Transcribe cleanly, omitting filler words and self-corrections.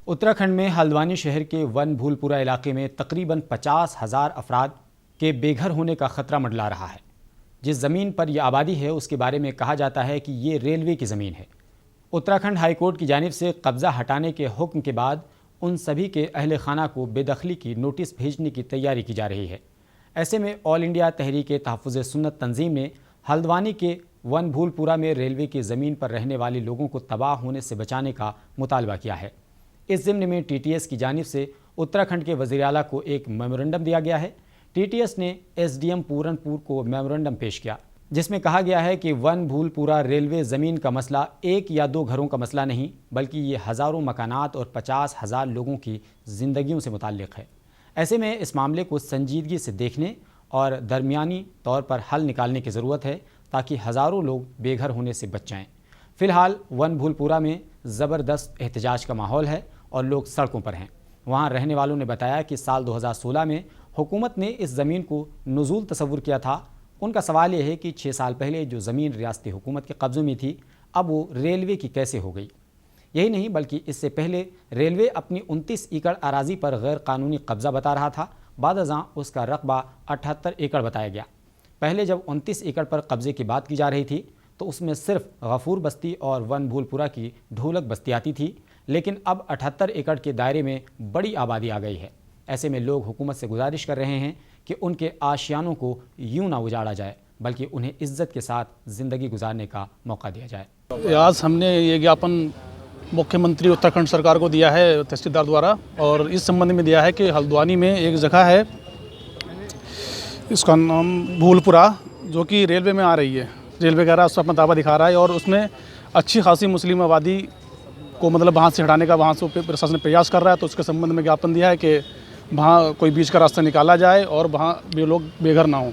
उत्तराखंड में हल्द्वानी शहर के वन भूलपुरा इलाके में तकरीबन 50,000 अफराद के बेघर होने का खतरा मंडरा रहा है। जिस ज़मीन पर यह आबादी है उसके बारे में कहा जाता है कि ये रेलवे की ज़मीन है। उत्तराखंड हाई कोर्ट की जानिब से कब्ज़ा हटाने के हुक्म के बाद उन सभी के अहल खाना को बेदखली की नोटिस भेजने की तैयारी की जा रही है। ऐसे में ऑल इंडिया तहरीक तहफ़्फ़ुज़ सुन्नत तंजीम ने हल्द्वानी के वन भूलपुरा में रेलवे की ज़मीन पर रहने वाले लोगों को तबाह होने से बचाने का मुतालबा किया है। इस ज़िम्न में TTS की जानिब से उत्तराखंड के वज़ीर आला को एक मेमोरेंडम दिया गया है। TTS ने SDM पूरनपुर को मेमोरेंडम पेश किया, जिसमें कहा गया है कि वन भूलपुरा रेलवे ज़मीन का मसला एक या दो घरों का मसला नहीं, बल्कि ये हज़ारों मकानात और 50,000 लोगों की ज़िंदगियों से मुताल्लिक़ है। ऐसे में इस मामले को संजीदगी से देखने और दरमियानी तौर पर हल निकालने की ज़रूरत है, ताकि हज़ारों लोग बेघर होने से बच जाएँ। फ़िलहाल वन भूलपुरा में ज़बरदस्त एहतजाज का माहौल है और लोग सड़कों पर हैं। वहाँ रहने वालों ने बताया कि साल 2016 में हुकूमत ने इस ज़मीन को नुज़ूल तस्वुर किया था। उनका सवाल यह है कि 6 साल पहले जो ज़मीन रियासती हुकूमत के कब्ज़ों में थी, अब वो रेलवे की कैसे हो गई। यही नहीं बल्कि इससे पहले रेलवे अपनी 29 एकड़ अराज़ी पर गैर कानूनी कब्ज़ा बता रहा था। बादअज़ां उसका रकबा 78 एकड़ बताया गया। पहले जब 29 एकड़ पर कब्ज़े की बात की जा रही थी तो उसमें सिर्फ गफूर बस्ती और वन भूलपुरा की ढोलक बस्ती आती थी, लेकिन अब 78 एकड़ के दायरे में बड़ी आबादी आ गई है। ऐसे में लोग हुकूमत से गुजारिश कर रहे हैं कि उनके आशियानों को यूं ना उजाड़ा जाए, बल्कि उन्हें इज्जत के साथ ज़िंदगी गुजारने का मौका दिया जाए। आज हमने ये ज्ञापन मुख्यमंत्री उत्तराखंड सरकार को दिया है तहसीलदार द्वारा, और इस संबंध में दिया है कि हल्द्वानी में एक जगह है, इसका नाम भूलपुरा, जो कि रेलवे में आ रही है। रेलवे वगैरह उसका अपना दावा दिखा रहा है और उसमें अच्छी खासी मुस्लिम आबादी को वहाँ से हटाने का वहाँ से प्रशासन प्रयास कर रहा है। तो उसके संबंध में ज्ञापन दिया है कि वहाँ कोई बीच का रास्ता निकाला जाए और वहाँ लोग बेघर ना हों।